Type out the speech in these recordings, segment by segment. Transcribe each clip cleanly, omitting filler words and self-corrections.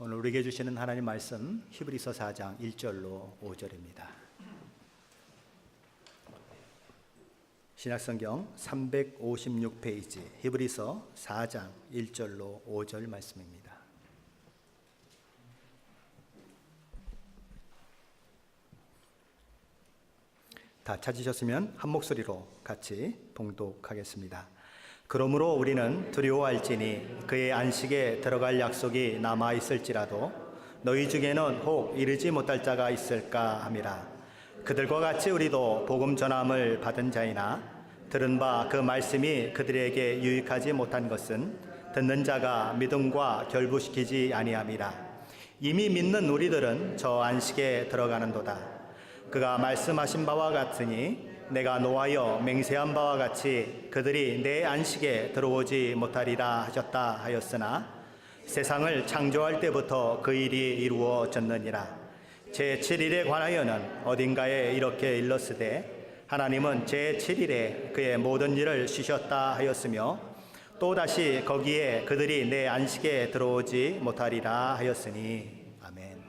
오늘 우리에게 주시는 하나님 말씀 히브리서 4장 1절로 5절입니다. 신약성경 356페이지 히브리서 4장 1절로 5절 말씀입니다. 다 찾으셨으면 한 목소리로 같이 봉독하겠습니다. 그러므로 우리는 두려워할지니 그의 안식에 들어갈 약속이 남아있을지라도 너희 중에는 혹 이르지 못할 자가 있을까 함이라. 그들과 같이 우리도 복음 전함을 받은 자이나 들은 바 그 말씀이 그들에게 유익하지 못한 것은 듣는 자가 믿음과 결부시키지 아니함이라. 이미 믿는 우리들은 저 안식에 들어가는도다. 그가 말씀하신 바와 같으니 내가 노하여 맹세한 바와 같이 그들이 내 안식에 들어오지 못하리라 하셨다 하였으나 세상을 창조할 때부터 그 일이 이루어졌느니라. 제7일에 관하여는 어딘가에 이렇게 일렀으되 하나님은 제7일에 그의 모든 일을 쉬셨다 하였으며 또다시 거기에 그들이 내 안식에 들어오지 못하리라 하였으니 아멘.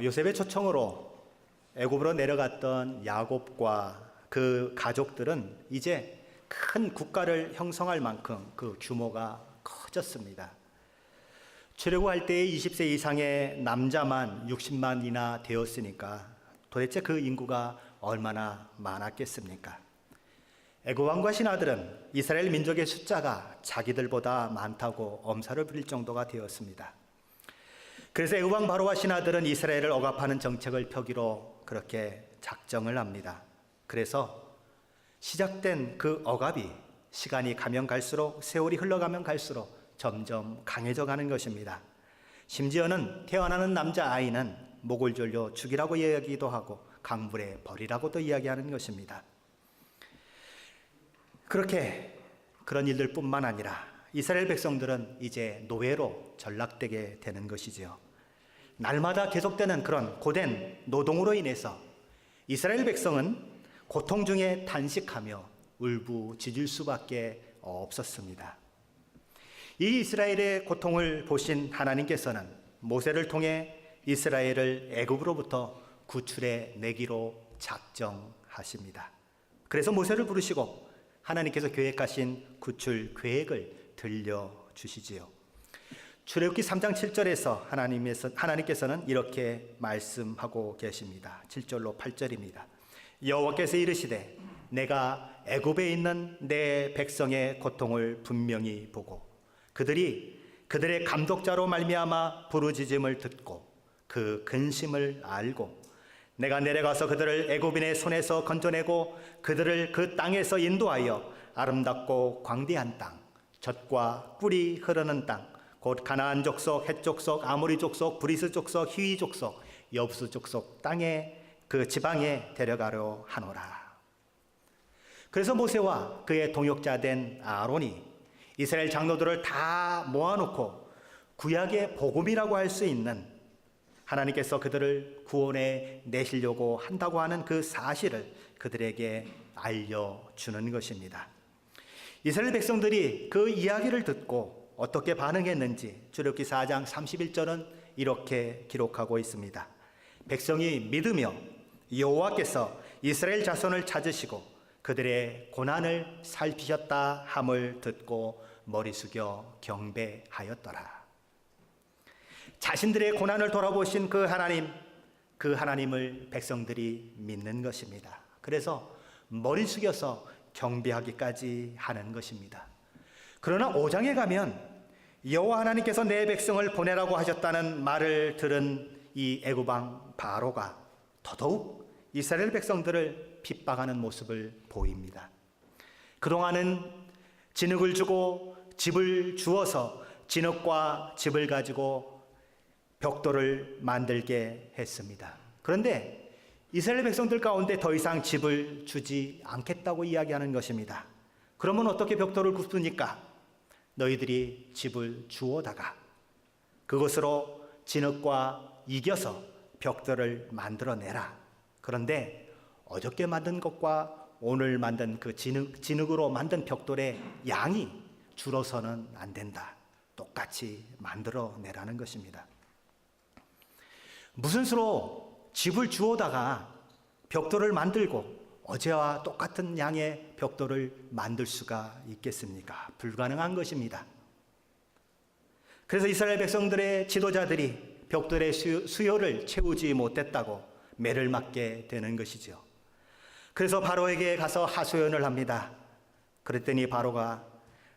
요셉의 초청으로 애굽으로 내려갔던 야곱과 그 가족들은 이제 큰 국가를 형성할 만큼 그 규모가 커졌습니다. 출애굽할 때 20세 이상의 남자만 60만이나 되었으니까 도대체 그 인구가 얼마나 많았겠습니까? 애굽 왕과 신하들은 이스라엘 민족의 숫자가 자기들보다 많다고 엄살을 부릴 정도가 되었습니다. 그래서 애굽 왕 바로와 신하들은 이스라엘을 억압하는 정책을 펴기로 그렇게 작정을 합니다. 그래서 시작된 그 억압이 시간이 가면 갈수록, 세월이 흘러가면 갈수록 점점 강해져 가는 것입니다. 심지어는 태어나는 남자아이는 목을 졸려 죽이라고 이야기도 하고 강물에 버리라고도 이야기하는 것입니다. 그런 일들 뿐만 아니라 이스라엘 백성들은 이제 노예로 전락되게 되는 것이지요. 날마다 계속되는 그런 고된 노동으로 인해서 이스라엘 백성은 고통 중에 탄식하며 울부짖을 수밖에 없었습니다. 이 이스라엘의 고통을 보신 하나님께서는 모세를 통해 이스라엘을 애굽으로부터 구출해 내기로 작정하십니다. 그래서 모세를 부르시고 하나님께서 계획하신 구출 계획을 들려주시지요. 출애굽기 3장 7절에서 하나님께서는 이렇게 말씀하고 계십니다. 7절로 8절입니다. 여호와께서 이르시되 내가 애굽에 있는 내 백성의 고통을 분명히 보고 그들의 감독자로 말미암아 부르짖음을 듣고 그 근심을 알고 내가 내려가서 그들을 애굽인의 손에서 건져내고 그들을 그 땅에서 인도하여 아름답고 광대한 땅, 젖과 꿀이 흐르는 땅, 곧 가나안 족속, 헷 족속, 아모리 족속, 브리스 족속, 히위 족속, 여부스 족속 땅에 그 지방에 데려가려 하노라. 그래서 모세와 그의 동역자 된 아론이 이스라엘 장로들을 다 모아놓고 구약의 복음이라고 할 수 있는 하나님께서 그들을 구원해 내시려고 한다고 하는 그 사실을 그들에게 알려주는 것입니다. 이스라엘 백성들이 그 이야기를 듣고 어떻게 반응했는지 출애굽기 4장 31절은 이렇게 기록하고 있습니다. 백성이 믿으며 여호와께서 이스라엘 자손을 찾으시고 그들의 고난을 살피셨다 함을 듣고 머리 숙여 경배하였더라. 자신들의 고난을 돌아보신 그 하나님을 백성들이 믿는 것입니다. 그래서 머리 숙여서 경배하기까지 하는 것입니다. 그러나 5장에 가면 여호와 하나님께서 내 백성을 보내라고 하셨다는 말을 들은 이 애굽 왕 바로가 더더욱 이스라엘 백성들을 핍박하는 모습을 보입니다. 그동안은 진흙을 주고 집을 주어서 진흙과 집을 가지고 벽돌을 만들게 했습니다. 그런데 이스라엘 백성들 가운데 더 이상 집을 주지 않겠다고 이야기하는 것입니다. 그러면 어떻게 벽돌을 굽습니까? 너희들이 집을 주워다가 그것으로 진흙과 이겨서 벽돌을 만들어내라. 그런데 어저께 만든 것과 오늘 만든 그 진흙으로 만든 벽돌의 양이 줄어서는 안 된다. 똑같이 만들어내라는 것입니다. 무슨 수로 집을 주워다가 벽돌을 만들고 어제와 똑같은 양의 벽돌을 만들 수가 있겠습니까? 불가능한 것입니다. 그래서 이스라엘 백성들의 지도자들이 벽돌의 수요를 채우지 못했다고 매를 맞게 되는 것이죠. 그래서 바로에게 가서 하소연을 합니다. 그랬더니 바로가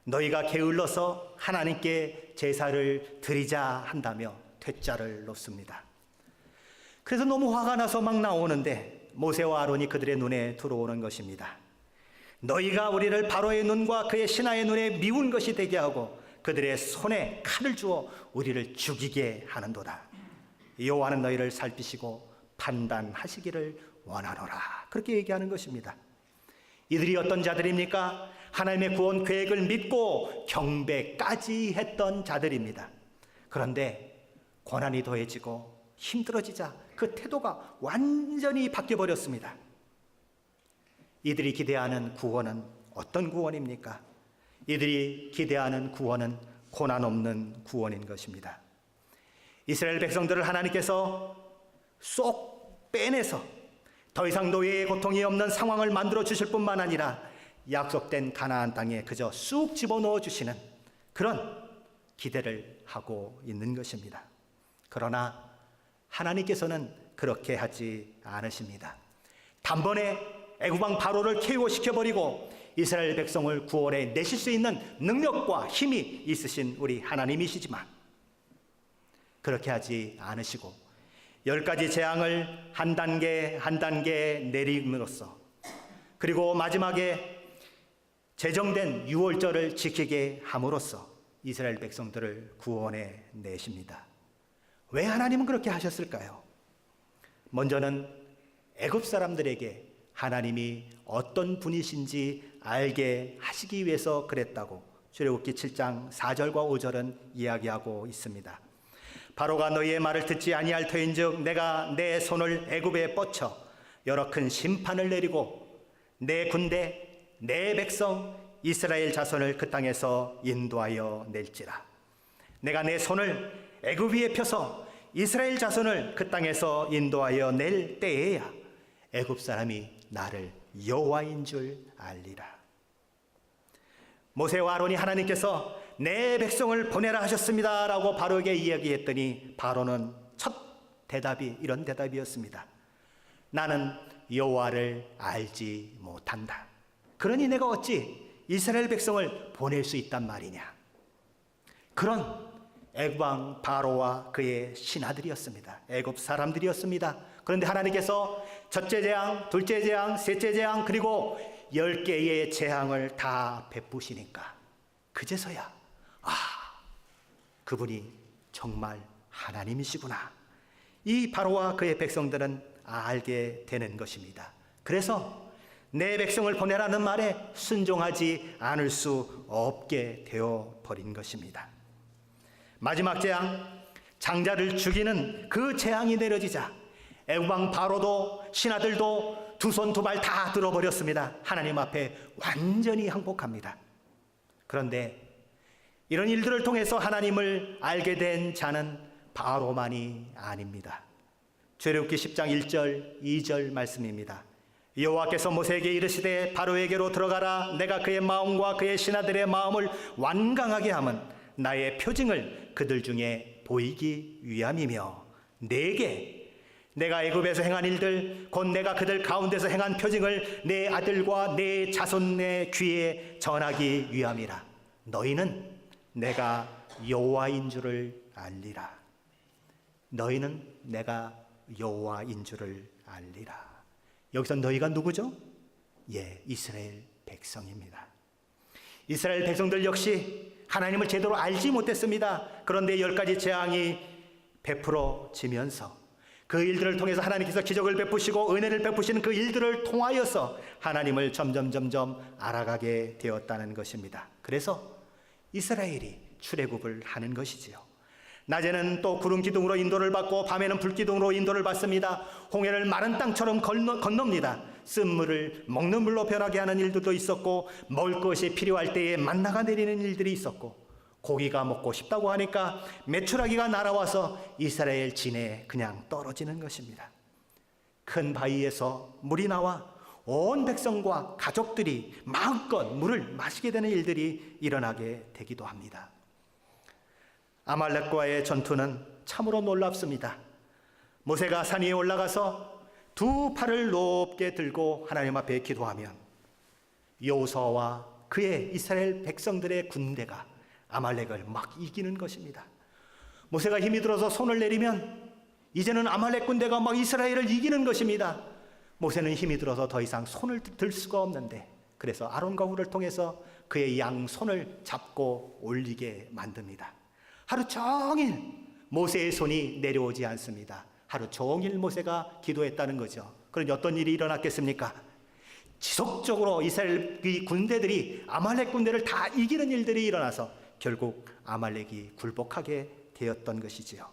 너희가 게을러서 하나님께 제사를 드리자 한다며 퇴짜를 놓습니다. 그래서 너무 화가 나서 막 나오는데 모세와 아론이 그들의 눈에 들어오는 것입니다. 너희가 우리를 바로의 눈과 그의 신하의 눈에 미운 것이 되게 하고 그들의 손에 칼을 주어 우리를 죽이게 하는도다. 여호와는 너희를 살피시고 판단하시기를 원하노라. 그렇게 얘기하는 것입니다. 이들이 어떤 자들입니까? 하나님의 구원 계획을 믿고 경배까지 했던 자들입니다. 그런데 고난이 더해지고 힘들어지자 그 태도가 완전히 바뀌어버렸습니다. 이들이 기대하는 구원은 어떤 구원입니까? 이들이 기대하는 구원은 고난 없는 구원인 것입니다. 이스라엘 백성들을 하나님께서 쏙 빼내서 더 이상 노예의 고통이 없는 상황을 만들어 주실 뿐만 아니라 약속된 가나안 땅에 그저 쑥 집어넣어 주시는 그런 기대를 하고 있는 것입니다. 그러나 하나님께서는 그렇게 하지 않으십니다. 단번에 애굽왕 바로를 KO시켜버리고 이스라엘 백성을 구원해 내실 수 있는 능력과 힘이 있으신 우리 하나님이시지만 그렇게 하지 않으시고 10가지 재앙을 한 단계 한 단계 내림으로써 그리고 마지막에 제정된 유월절을 지키게 함으로써 이스라엘 백성들을 구원해 내십니다. 왜 하나님은 그렇게 하셨을까요? 먼저는 애굽 사람들에게 하나님이 어떤 분이신지 알게 하시기 위해서 그랬다고 출애굽기 7장 4절과 5절은 이야기하고 있습니다. 바로가 너희의 말을 듣지 아니할 터인즉 내가 내 손을 애굽에 뻗쳐 여러 큰 심판을 내리고 내 군대 내 백성 이스라엘 자손을 그 땅에서 인도하여 낼지라. 내가 내 손을 애굽 위에 펴서 이스라엘 자손을 그 땅에서 인도하여 낼 때에야 애굽 사람이 나를 여호와인 줄 알리라. 모세와 아론이 하나님께서 내 백성을 보내라 하셨습니다 라고 바로에게 이야기했더니 바로는 첫 대답이 이런 대답이었습니다. 나는 여호와를 알지 못한다. 그러니 내가 어찌 이스라엘 백성을 보낼 수 있단 말이냐. 그런 애굽 왕 바로와 그의 신하들이었습니다. 애굽 사람들이었습니다. 그런데 하나님께서 첫째 재앙, 둘째 재앙, 셋째 재앙 그리고 10개의 재앙을 다 베푸시니까 그제서야 그분이 정말 하나님이시구나. 이 바로와 그의 백성들은 알게 되는 것입니다. 그래서 내 백성을 보내라는 말에 순종하지 않을 수 없게 되어 버린 것입니다. 마지막 재앙, 장자를 죽이는 그 재앙이 내려지자 애굽 왕 바로도 신하들도 두 손 두 발 다 들어버렸습니다. 하나님 앞에 완전히 항복합니다. 그런데 이런 일들을 통해서 하나님을 알게 된 자는 바로만이 아닙니다. 출애굽기 10장 1절 2절 말씀입니다. 여호와께서 모세에게 이르시되 바로에게로 들어가라. 내가 그의 마음과 그의 신하들의 마음을 완강하게 함은 나의 표징을 그들 중에 보이기 위함이며 내게 내가 애굽에서 행한 일들 곧 내가 그들 가운데서 행한 표징을 내 아들과 내 자손의 귀에 전하기 위함이라. 너희는 내가 여호와인 줄을 알리라. 너희는 내가 여호와인 줄을 알리라. 여기서 너희가 누구죠? 이스라엘 백성입니다. 이스라엘 백성들 역시 하나님을 제대로 알지 못했습니다. 그런데 10가지 재앙이 베풀어지면서 그 일들을 통해서 하나님께서 기적을 베푸시고 은혜를 베푸시는 그 일들을 통하여서 하나님을 점점 알아가게 되었다는 것입니다. 그래서 이스라엘이 출애굽을 하는 것이지요. 낮에는 또 구름 기둥으로 인도를 받고 밤에는 불 기둥으로 인도를 받습니다. 홍해를 마른 땅처럼 건넙니다. 쓴물을 먹는 물로 변하게 하는 일들도 있었고 먹을 것이 필요할 때에 만나가 내리는 일들이 있었고 고기가 먹고 싶다고 하니까 메추라기가 날아와서 이스라엘 진에 그냥 떨어지는 것입니다. 큰 바위에서 물이 나와 온 백성과 가족들이 마음껏 물을 마시게 되는 일들이 일어나게 되기도 합니다. 아말렉과의 전투는 참으로 놀랍습니다. 모세가 산 위에 올라가서 두 팔을 높게 들고 하나님 앞에 기도하면 여호수아와 그의 이스라엘 백성들의 군대가 아말렉을 막 이기는 것입니다. 모세가 힘이 들어서 손을 내리면 이제는 아말렉 군대가 막 이스라엘을 이기는 것입니다. 모세는 힘이 들어서 더 이상 손을 들 수가 없는데, 그래서 아론과 훌을 통해서 그의 양손을 잡고 올리게 만듭니다. 하루 종일 모세의 손이 내려오지 않습니다. 하루 종일 모세가 기도했다는 거죠. 그런데 어떤 일이 일어났겠습니까? 지속적으로 이스라엘 군대들이 아말렉 군대를 다 이기는 일들이 일어나서 결국 아말렉이 굴복하게 되었던 것이지요.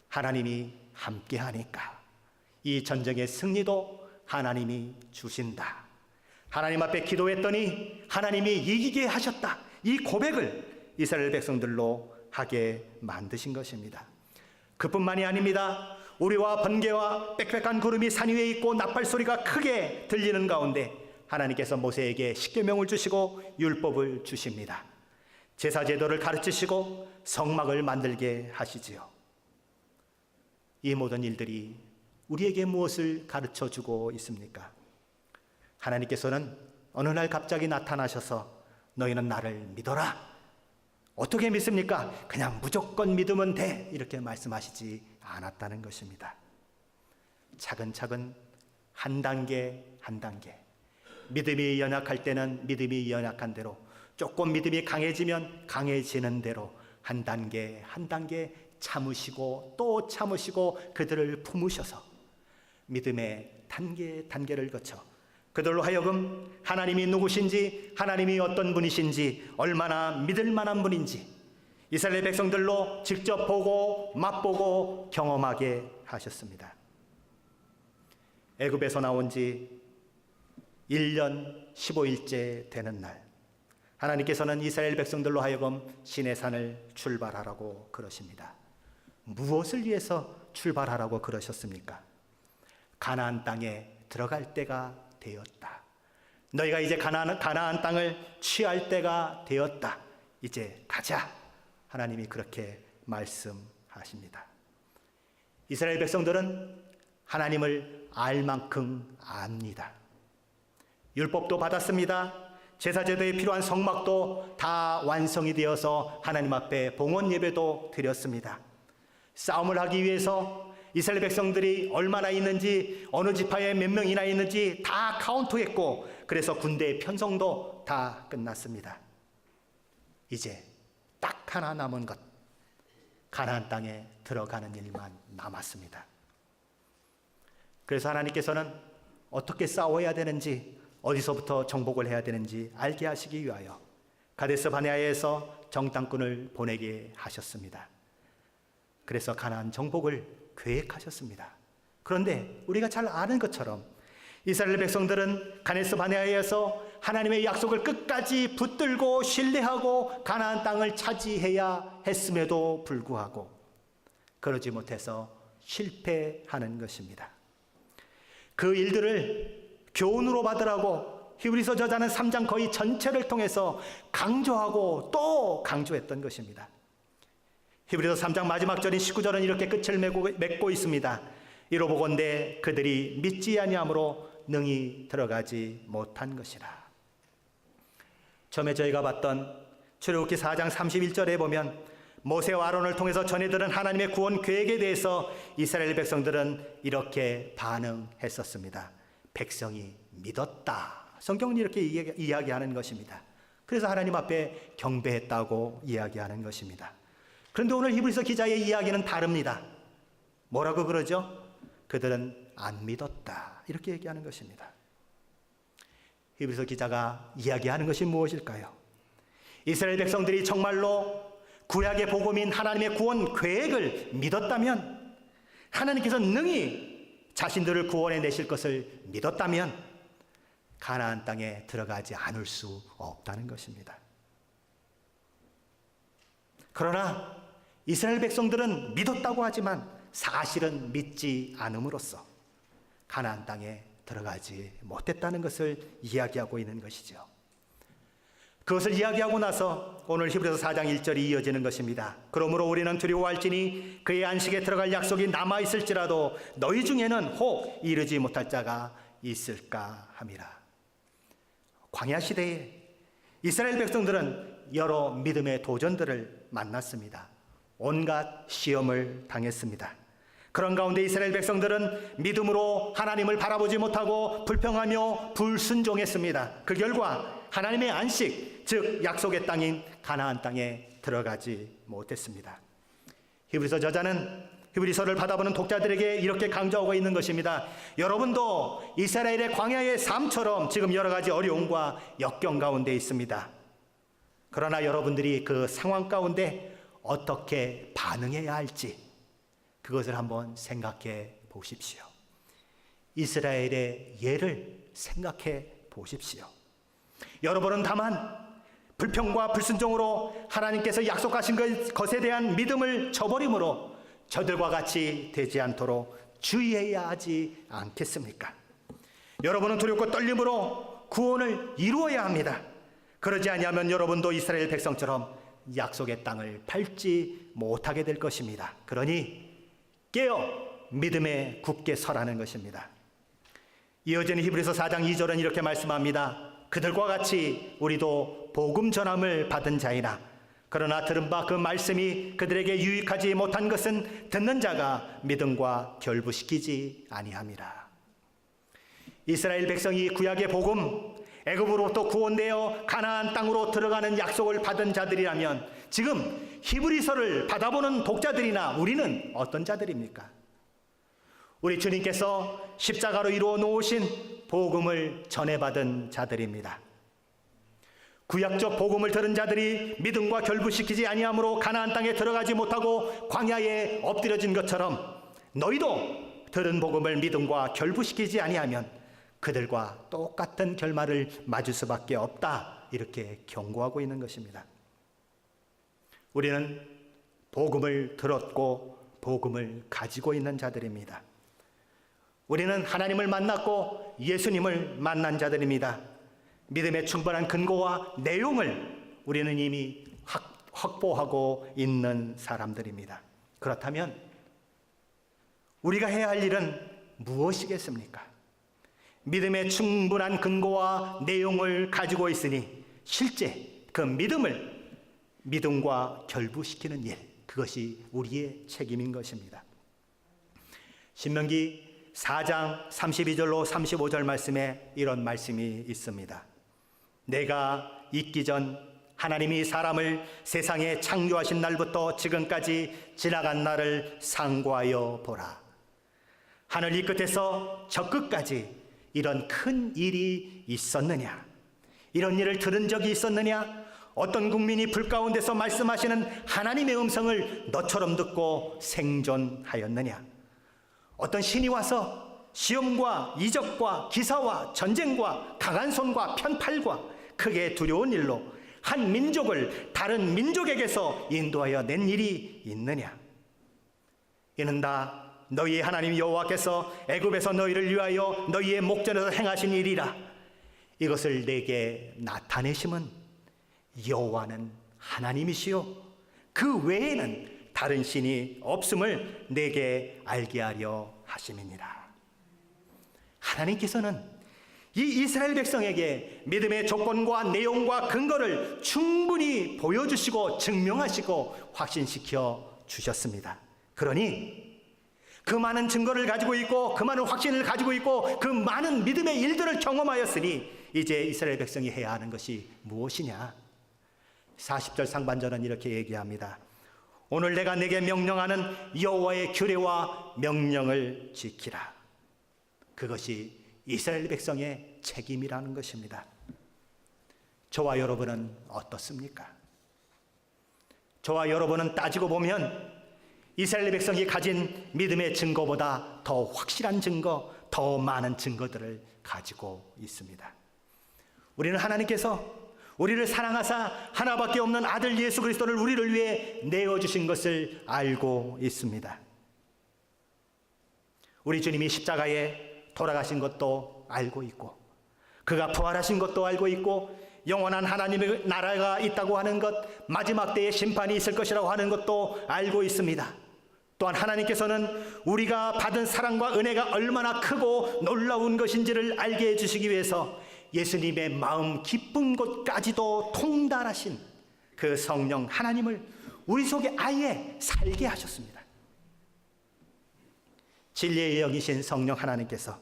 하나님이 함께하니까 이 전쟁의 승리도 하나님이 주신다. 하나님 앞에 기도했더니 하나님이 이기게 하셨다. 이 고백을 이스라엘 백성들로 하게 만드신 것입니다. 그뿐만이 아닙니다. 우리와 번개와 빽빽한 구름이 산 위에 있고 나팔 소리가 크게 들리는 가운데 하나님께서 모세에게 십계명을 주시고 율법을 주십니다. 제사 제도를 가르치시고 성막을 만들게 하시지요. 이 모든 일들이 우리에게 무엇을 가르쳐 주고 있습니까? 하나님께서는 어느 날 갑자기 나타나셔서 너희는 나를 믿어라. 어떻게 믿습니까? 그냥 무조건 믿으면 돼. 이렇게 말씀하시지 않았다는 것입니다. 차근차근 한 단계 한 단계, 믿음이 연약할 때는 믿음이 연약한 대로, 조금 믿음이 강해지면 강해지는 대로 한 단계 한 단계 참으시고 또 참으시고 그들을 품으셔서 믿음의 단계 단계를 거쳐 그들로 하여금 하나님이 누구신지, 하나님이 어떤 분이신지, 얼마나 믿을 만한 분인지 이스라엘 백성들로 직접 보고 맛보고 경험하게 하셨습니다. 애굽에서 나온 지 1년 15일째 되는 날, 하나님께서는 이스라엘 백성들로 하여금 시내산을 출발하라고 그러십니다. 무엇을 위해서 출발하라고 그러셨습니까? 가나안 땅에 들어갈 때가 되었다. 너희가 이제 가나안 땅을 취할 때가 되었다. 이제 가자. 하나님이 그렇게 말씀하십니다. 이스라엘 백성들은 하나님을 알 만큼 압니다. 율법도 받았습니다. 제사제도에 필요한 성막도 다 완성이 되어서 하나님 앞에 봉헌 예배도 드렸습니다. 싸움을 하기 위해서 이스라엘 백성들이 얼마나 있는지, 어느 지파에 몇 명이나 있는지 다 카운트했고, 그래서 군대의 편성도 다 끝났습니다. 이제 딱 하나 남은 것, 가나안 땅에 들어가는 일만 남았습니다. 그래서 하나님께서는 어떻게 싸워야 되는지, 어디서부터 정복을 해야 되는지 알게 하시기 위하여 가데스 바네아에서 정탐꾼을 보내게 하셨습니다. 그래서 가나안 정복을 계획하셨습니다. 그런데 우리가 잘 아는 것처럼 이스라엘 백성들은 가데스 바네아에서 하나님의 약속을 끝까지 붙들고 신뢰하고 가나안 땅을 차지해야 했음에도 불구하고 그러지 못해서 실패하는 것입니다. 그 일들을 교훈으로 받으라고 히브리서 저자는 3장 거의 전체를 통해서 강조하고 또 강조했던 것입니다. 히브리서 3장 마지막 절인 19절은 이렇게 끝을 맺고 있습니다. 이로보건대 그들이 믿지 아니함으로 능히 들어가지 못한 것이라. 처음에 저희가 봤던 출애굽기 4장 31절에 보면 모세와 아론을 통해서 전해들은 하나님의 구원 계획에 대해서 이스라엘 백성들은 이렇게 반응했었습니다. 백성이 믿었다. 성경은 이렇게 이야기하는 것입니다. 그래서 하나님 앞에 경배했다고 이야기하는 것입니다. 그런데 오늘 히브리서 기자의 이야기는 다릅니다. 뭐라고 그러죠? 그들은 안 믿었다. 이렇게 얘기하는 것입니다. 히브리서 기자가 이야기하는 것이 무엇일까요? 이스라엘 백성들이 정말로 구약의 복음인 하나님의 구원 계획을 믿었다면, 하나님께서 능히 자신들을 구원해 내실 것을 믿었다면 가나안 땅에 들어가지 않을 수 없다는 것입니다. 그러나 이스라엘 백성들은 믿었다고 하지만 사실은 믿지 않음으로써 가나안 땅에 들어가지 못했다는 것을 이야기하고 있는 것이죠. 그것을 이야기하고 나서 오늘 히브리서 4장 1절이 이어지는 것입니다. 그러므로 우리는 두려워할지니 그의 안식에 들어갈 약속이 남아있을지라도 너희 중에는 혹 이르지 못할 자가 있을까 함이라. 광야 시대에 이스라엘 백성들은 여러 믿음의 도전들을 만났습니다. 온갖 시험을 당했습니다. 그런 가운데 이스라엘 백성들은 믿음으로 하나님을 바라보지 못하고 불평하며 불순종했습니다. 그 결과 하나님의 안식, 즉 약속의 땅인 가나안 땅에 들어가지 못했습니다. 히브리서 저자는 히브리서를 받아보는 독자들에게 이렇게 강조하고 있는 것입니다. 여러분도 이스라엘의 광야의 삶처럼 지금 여러 가지 어려움과 역경 가운데 있습니다. 그러나 여러분들이 그 상황 가운데 어떻게 반응해야 할지 그것을 한번 생각해 보십시오. 이스라엘의 예를 생각해 보십시오. 여러분은 다만 불평과 불순종으로 하나님께서 약속하신 것에 대한 믿음을 저버림으로 저들과 같이 되지 않도록 주의해야 하지 않겠습니까? 여러분은 두렵고 떨림으로 구원을 이루어야 합니다. 그러지 아니하면 여러분도 이스라엘 백성처럼 약속의 땅을 밟지 못하게 될 것입니다. 그러니 깨어 믿음에 굳게 서라는 것입니다. 이어지는 히브리서 4장 2절은 이렇게 말씀합니다. 그들과 같이 우리도 복음 전함을 받은 자이나 그러나 들은 바 그 말씀이 그들에게 유익하지 못한 것은 듣는 자가 믿음과 결부시키지 아니함이라. 이스라엘 백성이 구약의 복음, 애굽으로부터 구원되어 가나안 땅으로 들어가는 약속을 받은 자들이라면 지금 히브리서를 받아보는 독자들이나 우리는 어떤 자들입니까? 우리 주님께서 십자가로 이루어 놓으신 복음을 전해받은 자들입니다. 구약적 복음을 들은 자들이 믿음과 결부시키지 아니함으로 가나안 땅에 들어가지 못하고 광야에 엎드려진 것처럼 너희도 들은 복음을 믿음과 결부시키지 아니하면 그들과 똑같은 결말을 맞을 수밖에 없다, 이렇게 경고하고 있는 것입니다. 우리는 복음을 들었고 복음을 가지고 있는 자들입니다. 우리는 하나님을 만났고 예수님을 만난 자들입니다. 믿음의 충분한 근거와 내용을 우리는 이미 확보하고 있는 사람들입니다. 그렇다면 우리가 해야 할 일은 무엇이겠습니까? 믿음의 충분한 근거와 내용을 가지고 있으니 실제 그 믿음을 믿음과 결부시키는 일, 그것이 우리의 책임인 것입니다. 신명기 4장 32절로 35절 말씀에 이런 말씀이 있습니다. 내가 있기 전 하나님이 사람을 세상에 창조하신 날부터 지금까지 지나간 날을 상고하여 보라. 하늘 이 끝에서 저 끝까지 이런 큰 일이 있었느냐? 이런 일을 들은 적이 있었느냐? 어떤 국민이 불 가운데서 말씀하시는 하나님의 음성을 너처럼 듣고 생존하였느냐? 어떤 신이 와서 시험과 이적과 기사와 전쟁과 강한 손과 편팔과 크게 두려운 일로 한 민족을 다른 민족에게서 인도하여 낸 일이 있느냐? 이는 다 너희의 하나님 여호와께서 애굽에서 너희를 위하여 너희의 목전에서 행하신 일이라. 이것을 내게 나타내심은 여호와는 하나님이시요 그 외에는 다른 신이 없음을 내게 알게 하려 하심이니라. 하나님께서는 이 이스라엘 백성에게 믿음의 조건과 내용과 근거를 충분히 보여주시고 증명하시고 확신시켜 주셨습니다. 그러니 그 많은 증거를 가지고 있고 그 많은 확신을 가지고 있고 그 많은 믿음의 일들을 경험하였으니 이제 이스라엘 백성이 해야 하는 것이 무엇이냐? 40절 상반절은 이렇게 얘기합니다. 오늘 내가 내게 명령하는 여호와의 규례와 명령을 지키라. 그것이 이스라엘 백성의 책임이라는 것입니다. 저와 여러분은 어떻습니까? 저와 여러분은 따지고 보면 이스라엘 백성이 가진 믿음의 증거보다 더 확실한 증거, 더 많은 증거들을 가지고 있습니다. 우리는 하나님께서 우리를 사랑하사 하나밖에 없는 아들 예수 그리스도를 우리를 위해 내어주신 것을 알고 있습니다. 우리 주님이 십자가에 돌아가신 것도 알고 있고, 그가 부활하신 것도 알고 있고, 영원한 하나님의 나라가 있다고 하는 것, 마지막 때에 심판이 있을 것이라고 하는 것도 알고 있습니다. 또한 하나님께서는 우리가 받은 사랑과 은혜가 얼마나 크고 놀라운 것인지를 알게 해주시기 위해서 예수님의 마음 깊은 곳까지도 통달하신 그 성령 하나님을 우리 속에 아예 살게 하셨습니다. 진리의 영이신 성령 하나님께서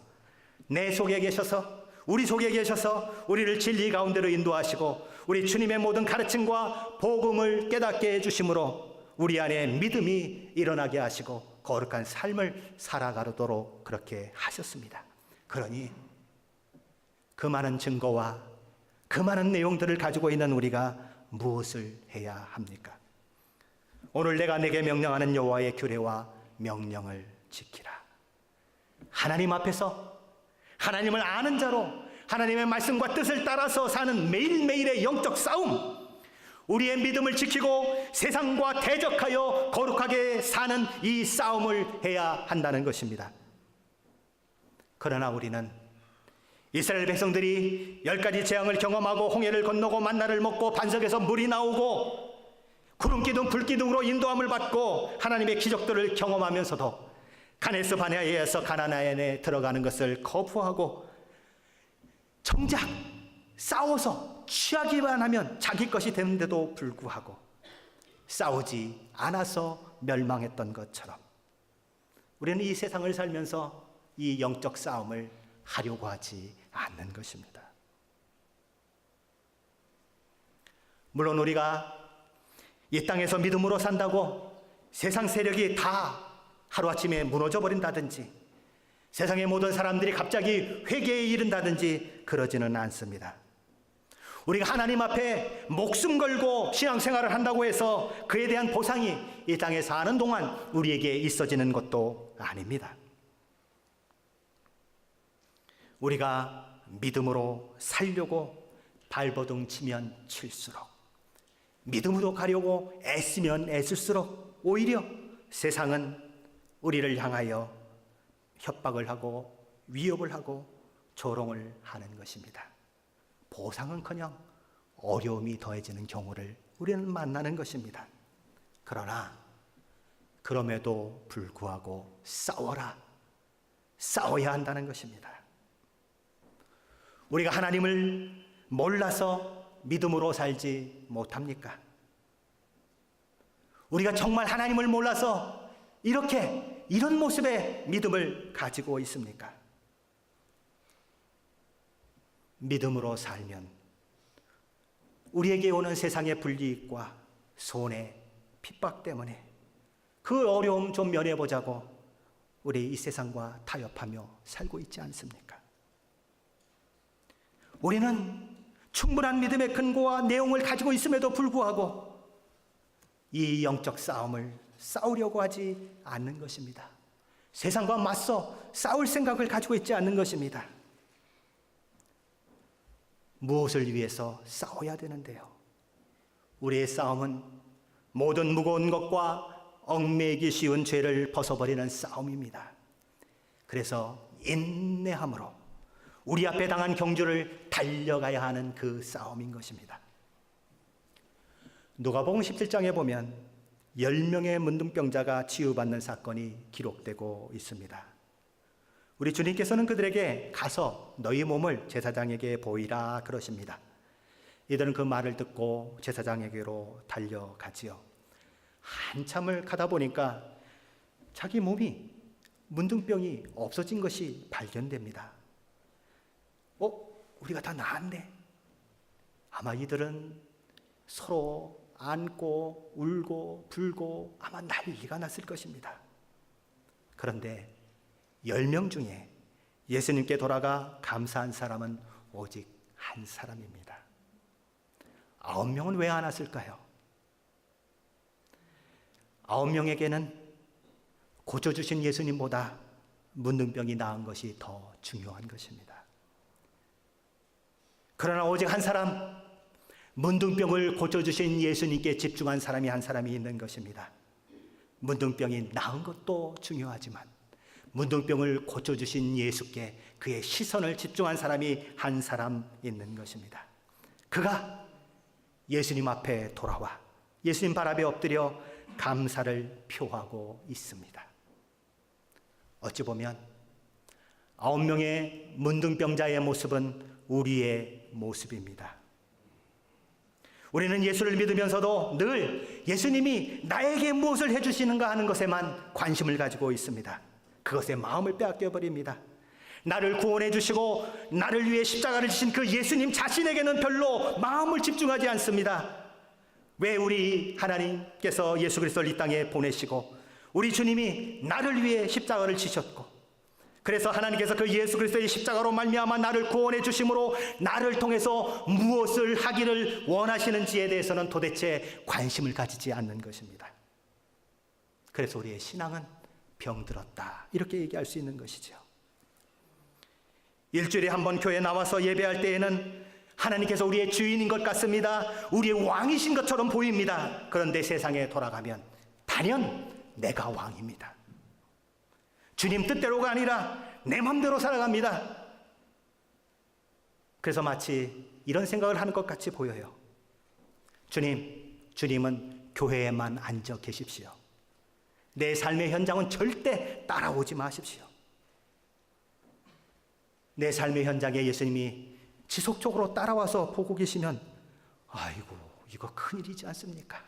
내 속에 계셔서, 우리 속에 계셔서 우리를 진리 가운데로 인도하시고 우리 주님의 모든 가르침과 복음을 깨닫게 해주심으로 우리 안에 믿음이 일어나게 하시고 거룩한 삶을 살아가도록 그렇게 하셨습니다. 그러니 그 많은 증거와 그 많은 내용들을 가지고 있는 우리가 무엇을 해야 합니까? 오늘 내가 내게 명령하는 여호와의 규례와 명령을 지키라. 하나님 앞에서 하나님을 아는 자로 하나님의 말씀과 뜻을 따라서 사는 매일매일의 영적 싸움, 우리의 믿음을 지키고 세상과 대적하여 거룩하게 사는 이 싸움을 해야 한다는 것입니다. 그러나 우리는 이스라엘 백성들이 10가지 재앙을 경험하고 홍해를 건너고 만나를 먹고 반석에서 물이 나오고 구름기둥 불기둥으로 인도함을 받고 하나님의 기적들을 경험하면서도 가데스 바네아에서 가나안에 들어가는 것을 거부하고 정작 싸워서 취하기만 하면 자기 것이 되는데도 불구하고 싸우지 않아서 멸망했던 것처럼 우리는 이 세상을 살면서 이 영적 싸움을 하려고 하지 않는 것입니다. 물론 우리가 이 땅에서 믿음으로 산다고 세상 세력이 다 하루아침에 무너져 버린다든지 세상의 모든 사람들이 갑자기 회개에 이른다든지 그러지는 않습니다. 우리가 하나님 앞에 목숨 걸고 신앙생활을 한다고 해서 그에 대한 보상이 이 땅에 사는 동안 우리에게 있어지는 것도 아닙니다. 우리가 믿음으로 살려고 발버둥 치면 칠수록, 믿음으로 가려고 애쓰면 애쓸수록 오히려 세상은 우리를 향하여 협박을 하고 위협을 하고 조롱을 하는 것입니다. 보상은커녕 어려움이 더해지는 경우를 우리는 만나는 것입니다. 그러나 그럼에도 불구하고 싸워야 한다는 것입니다. 우리가 하나님을 몰라서 믿음으로 살지 못합니까? 우리가 정말 하나님을 몰라서 이런 모습의 믿음을 가지고 있습니까? 믿음으로 살면 우리에게 오는 세상의 불이익과 손해, 핍박 때문에 그 어려움 좀 면해보자고 우리 이 세상과 타협하며 살고 있지 않습니까? 우리는 충분한 믿음의 근거와 내용을 가지고 있음에도 불구하고 이 영적 싸움을 싸우려고 하지 않는 것입니다. 세상과 맞서 싸울 생각을 가지고 있지 않는 것입니다. 무엇을 위해서 싸워야 되는데요? 우리의 싸움은 모든 무거운 것과 얽매이기 쉬운 죄를 벗어버리는 싸움입니다. 그래서 인내함으로 우리 앞에 당한 경주를 달려가야 하는 그 싸움인 것입니다. 누가복음 17장에 보면 10명의 문둥병자가 치유받는 사건이 기록되고 있습니다. 우리 주님께서는 그들에게 가서 너희 몸을 제사장에게 보이라 그러십니다. 이들은 그 말을 듣고 제사장에게로 달려가지요. 한참을 가다 보니까 자기 몸이 문둥병이 없어진 것이 발견됩니다. 우리가 다 나았네. 아마 이들은 서로 안고 울고 불고 아마 난리가 났을 것입니다. 그런데 10명 중에 예수님께 돌아가 감사한 사람은 오직 한 사람입니다. 9명은 왜 안 왔을까요? 9명에게는 고쳐주신 예수님보다 문둥병이 나은 것이 더 중요한 것입니다. 그러나 오직 한 사람, 문둥병을 고쳐주신 예수님께 집중한 사람이 한 사람이 있는 것입니다. 문둥병이 나은 것도 중요하지만 문둥병을 고쳐주신 예수께 그의 시선을 집중한 사람이 한 사람 있는 것입니다. 그가 예수님 앞에 돌아와 예수님 발 앞에 엎드려 감사를 표하고 있습니다. 어찌 보면 9명의 문둥병자의 모습은 우리의 모습입니다. 우리는 예수를 믿으면서도 늘 예수님이 나에게 무엇을 해주시는가 하는 것에만 관심을 가지고 있습니다. 그것에 마음을 빼앗겨 버립니다. 나를 구원해 주시고 나를 위해 십자가를 지신 그 예수님 자신에게는 별로 마음을 집중하지 않습니다. 왜 우리 하나님께서 예수 그리스도를 이 땅에 보내시고 우리 주님이 나를 위해 십자가를 지셨고 그래서 하나님께서 그 예수 그리스도의 십자가로 말미암아 나를 구원해 주심으로 나를 통해서 무엇을 하기를 원하시는지에 대해서는 도대체 관심을 가지지 않는 것입니다. 그래서 우리의 신앙은 병들었다 이렇게 얘기할 수 있는 것이죠. 일주일에 한 번 교회에 나와서 예배할 때에는 하나님께서 우리의 주인인 것 같습니다. 우리의 왕이신 것처럼 보입니다. 그런데 세상에 돌아가면 단연 내가 왕입니다. 주님 뜻대로가 아니라 내 맘대로 살아갑니다. 그래서 마치 이런 생각을 하는 것 같이 보여요. 주님은 교회에만 앉아 계십시오. 내 삶의 현장은 절대 따라오지 마십시오. 내 삶의 현장에 예수님이 지속적으로 따라와서 보고 계시면 아이고 이거 큰일이지 않습니까?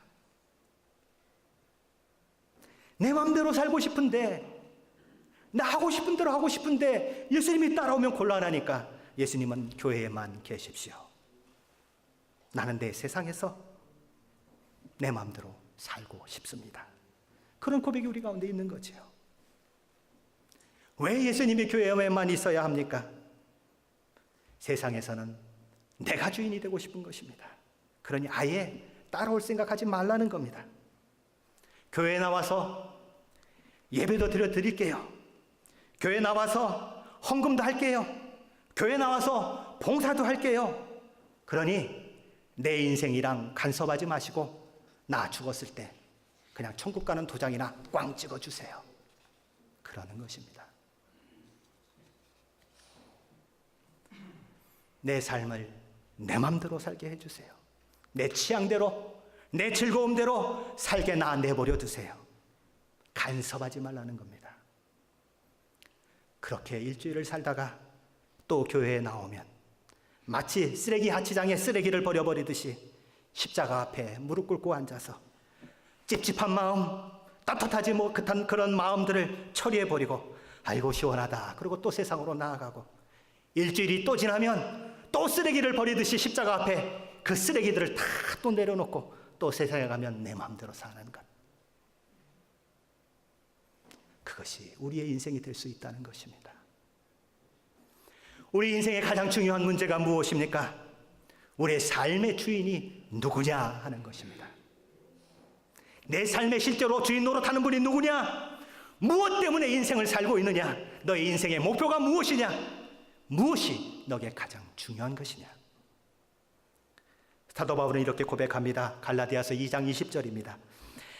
내 맘대로 살고 싶은데 나 하고 싶은 대로 하고 싶은데 예수님이 따라오면 곤란하니까 예수님은 교회에만 계십시오. 나는 내 세상에서 내 마음대로 살고 싶습니다. 그런 고백이 우리 가운데 있는 거죠. 왜 예수님이 교회에만 있어야 합니까? 세상에서는 내가 주인이 되고 싶은 것입니다. 그러니 아예 따라올 생각하지 말라는 겁니다. 교회에 나와서 예배도 드릴게요. 교회 나와서 헌금도 할게요. 교회 나와서 봉사도 할게요. 그러니 내 인생이랑 간섭하지 마시고 나 죽었을 때 그냥 천국 가는 도장이나 꽝 찍어주세요. 그러는 것입니다. 내 삶을 내 맘대로 살게 해주세요. 내 취향대로 내 즐거움대로 살게 내버려 두세요. 간섭하지 말라는 겁니다. 그렇게 일주일을 살다가 또 교회에 나오면 마치 쓰레기 하치장에 쓰레기를 버려버리듯이 십자가 앞에 무릎 꿇고 앉아서 찝찝한 마음, 따뜻하지 못한 그런 마음들을 처리해버리고 아이고 시원하다 그리고 또 세상으로 나아가고 일주일이 또 지나면 또 쓰레기를 버리듯이 십자가 앞에 그 쓰레기들을 다 또 내려놓고 또 세상에 가면 내 마음대로 사는 것. 그것이 우리의 인생이 될 수 있다는 것입니다. 우리 인생의 가장 중요한 문제가 무엇입니까? 우리의 삶의 주인이 누구냐 하는 것입니다. 내 삶의 실제로 주인 노릇하는 분이 누구냐? 무엇 때문에 인생을 살고 있느냐? 너의 인생의 목표가 무엇이냐? 무엇이 너에게 가장 중요한 것이냐? 사도 바울은 이렇게 고백합니다. 갈라디아서 2장 20절입니다.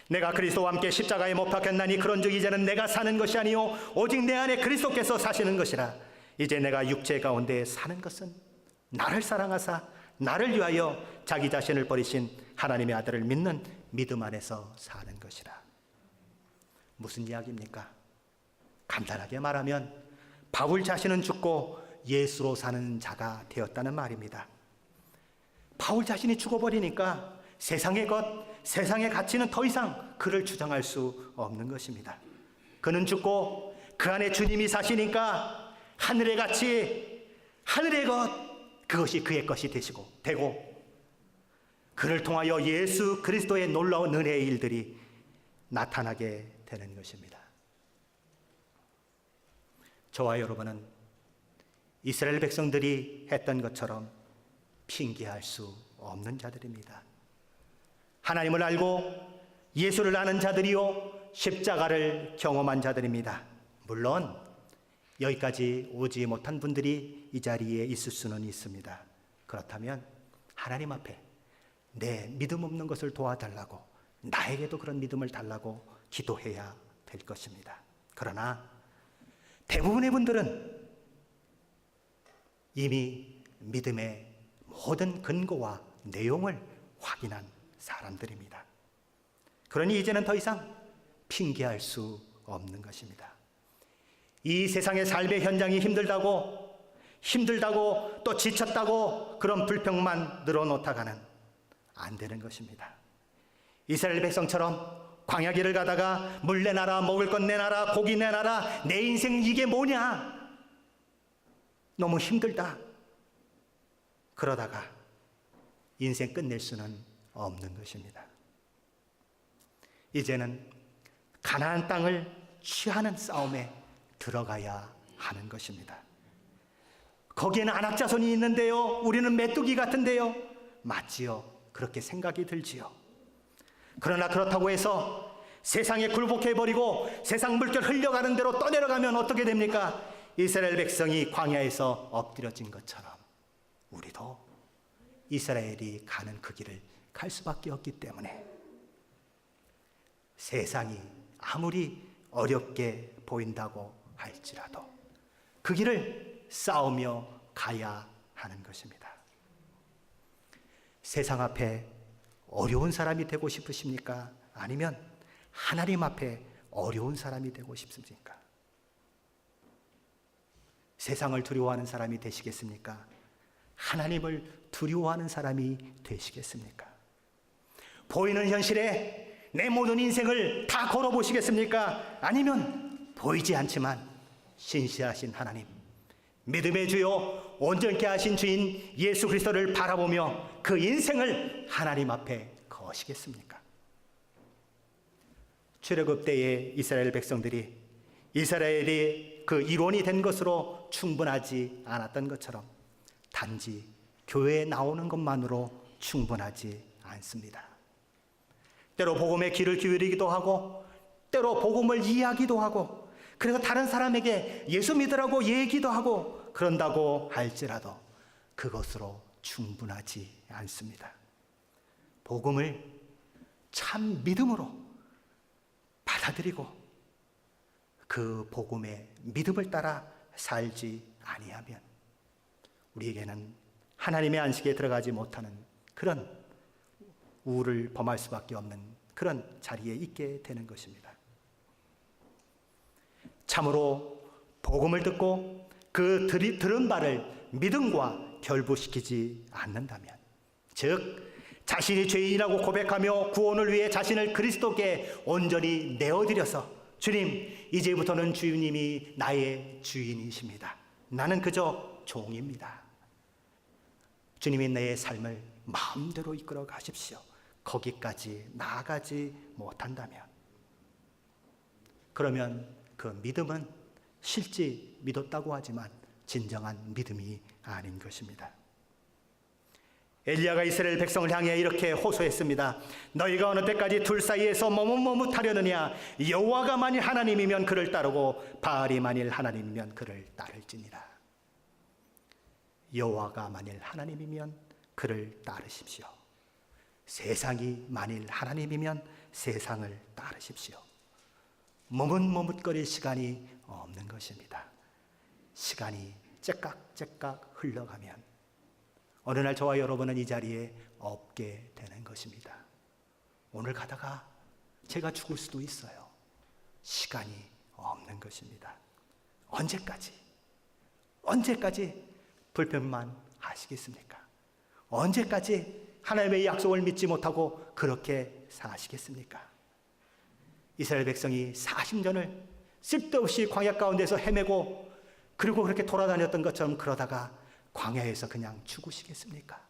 내가 그리스도와 함께 십자가에 못 박혔나니 그런즉 이제는 내가 사는 것이 아니요 오직 내 안에 그리스도께서 사시는 것이라. 이제 내가 육체 가운데 사는 것은 나를 사랑하사 나를 위하여 자기 자신을 버리신 하나님의 아들을 믿는 믿음 안에서 사는 것이라. 무슨 이야기입니까? 간단하게 말하면 바울 자신은 죽고 예수로 사는 자가 되었다는 말입니다. 바울 자신이 죽어버리니까 세상의 것, 세상의 가치는 더 이상 그를 주장할 수 없는 것입니다. 그는 죽고 그 안에 주님이 사시니까 하늘의 가치, 하늘의 것, 그것이 그의 것이 되고 그를 통하여 예수 그리스도의 놀라운 은혜의 일들이 나타나게 되는 것입니다. 저와 여러분은 이스라엘 백성들이 했던 것처럼 핑계할 수 없는 자들입니다. 하나님을 알고 예수를 아는 자들이요 십자가를 경험한 자들입니다. 물론 여기까지 오지 못한 분들이 이 자리에 있을 수는 있습니다. 그렇다면 하나님 앞에 내 믿음 없는 것을 도와달라고, 나에게도 그런 믿음을 달라고 기도해야 될 것입니다. 그러나 대부분의 분들은 이미 믿음의 모든 근거와 내용을 확인한 사람들입니다. 그러니 이제는 더 이상 핑계할 수 없는 것입니다. 이 세상의 삶의 현장이 힘들다고 또 지쳤다고 그런 불평만 늘어놓다가는 안 되는 것입니다. 이스라엘 백성처럼 광야길을 가다가 물 내놔라, 먹을 것 내놔라, 고기 내놔라, 내 인생 이게 뭐냐, 너무 힘들다, 그러다가 인생 끝낼 수는 없는 것입니다. 이제는 가나안 땅을 취하는 싸움에 들어가야 하는 것입니다. 거기에는 안악자손이 있는데요, 우리는 메뚜기 같은데요. 맞지요. 그렇게 생각이 들지요. 그러나 그렇다고 해서 세상에 굴복해버리고 세상 물결 흘려가는 대로 떠내려가면 어떻게 됩니까? 이스라엘 백성이 광야에서 엎드려진 것처럼 우리도 이스라엘이 가는 그 길을 갈 수밖에 없기 때문에 세상이 아무리 어렵게 보인다고 할지라도 그 길을 싸우며 가야 하는 것입니다. 세상 앞에 어려운 사람이 되고 싶으십니까? 아니면 하나님 앞에 어려운 사람이 되고 싶습니까? 세상을 두려워하는 사람이 되시겠습니까? 하나님을 두려워하는 사람이 되시겠습니까? 보이는 현실에 내 모든 인생을 다 걸어보시겠습니까? 아니면 보이지 않지만 신실하신 하나님, 믿음의 주요 온전케 하신 주인 예수 그리스도를 바라보며 그 인생을 하나님 앞에 거시겠습니까? 출애굽 때의 이스라엘 백성들이 이스라엘이 그 일원이 된 것으로 충분하지 않았던 것처럼 단지 교회에 나오는 것만으로 충분하지 않습니다. 때로 복음의 귀를 기울이기도 하고 때로 복음을 이해하기도 하고 그래서 다른 사람에게 예수 믿으라고 얘기도 하고 그런다고 할지라도 그것으로 충분하지 않습니다. 복음을 참 믿음으로 받아들이고 그 복음의 믿음을 따라 살지 아니하면 우리에게는 하나님의 안식에 들어가지 못하는 그런 우를 범할 수밖에 없는 그런 자리에 있게 되는 것입니다. 참으로 복음을 듣고 그 들은 바를 믿음과 결부시키지 않는다면, 즉 자신이 죄인이라고 고백하며 구원을 위해 자신을 그리스도께 온전히 내어드려서 주님, 이제부터는 주님이 나의 주인이십니다. 나는 그저 종입니다. 주님이 내 삶을 마음대로 이끌어 가십시오. 거기까지 나아가지 못한다면, 그러면 그 믿음은 실제 믿었다고 하지만 진정한 믿음이 아닌 것입니다. 엘리야가 이스라엘 백성을 향해 이렇게 호소했습니다. 너희가 어느 때까지 둘 사이에서 머뭇머뭇하려느냐? 여호와가 만일 하나님이면 그를 따르고 바알이 만일 하나님이면 그를 따를지니라. 여호와가 만일 하나님이면 그를 따르십시오. 세상이 만일 하나님이면 세상을 따르십시오. 머뭇머뭇거릴 시간이 없는 것입니다. 시간이 째깍째깍 흘러가면 어느 날 저와 여러분은 이 자리에 없게 되는 것입니다. 오늘 가다가 제가 죽을 수도 있어요. 시간이 없는 것입니다. 언제까지 불평만 하시겠습니까? 언제까지 하나님의 약속을 믿지 못하고 그렇게 사시겠습니까? 이스라엘 백성이 40년을 쓸데없이 광야 가운데서 헤매고 그리고 그렇게 돌아다녔던 것처럼 그러다가 광야에서 그냥 죽으시겠습니까?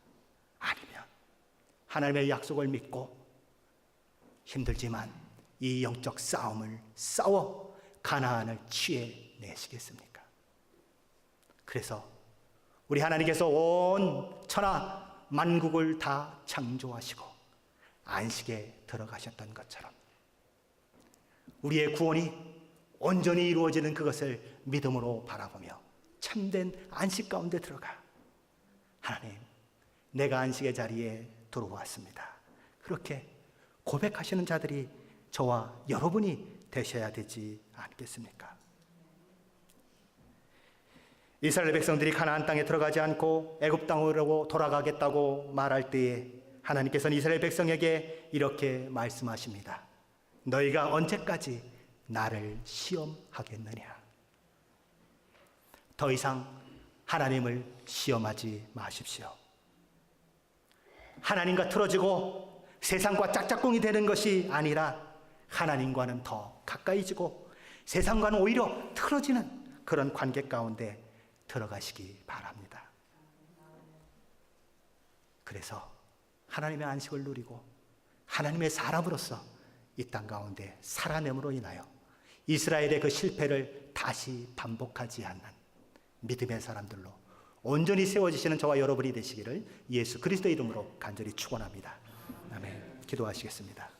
아니면 하나님의 약속을 믿고 힘들지만 이 영적 싸움을 싸워 가나안을 취해내시겠습니까? 그래서 우리 하나님께서 온 천하 만국을 다 창조하시고 안식에 들어가셨던 것처럼 우리의 구원이 온전히 이루어지는 그것을 믿음으로 바라보며 참된 안식 가운데 들어가 하나님, 내가 안식의 자리에 들어왔습니다. 그렇게 고백하시는 자들이 저와 여러분이 되셔야 되지 않겠습니까? 이스라엘 백성들이 가나안 땅에 들어가지 않고 애굽 땅으로 돌아가겠다고 말할 때에 하나님께서는 이스라엘 백성에게 이렇게 말씀하십니다. 너희가 언제까지 나를 시험하겠느냐? 더 이상 하나님을 시험하지 마십시오. 하나님과 틀어지고 세상과 짝짝꿍이 되는 것이 아니라 하나님과는 더 가까이지고 세상과는 오히려 틀어지는 그런 관계 가운데 들어가시기 바랍니다. 그래서 하나님의 안식을 누리고 하나님의 사람으로서 이 땅 가운데 살아냄으로 인하여 이스라엘의 그 실패를 다시 반복하지 않는 믿음의 사람들로 온전히 세워지시는 저와 여러분이 되시기를 예수 그리스도의 이름으로 간절히 축원합니다. 아멘. 기도하시겠습니다.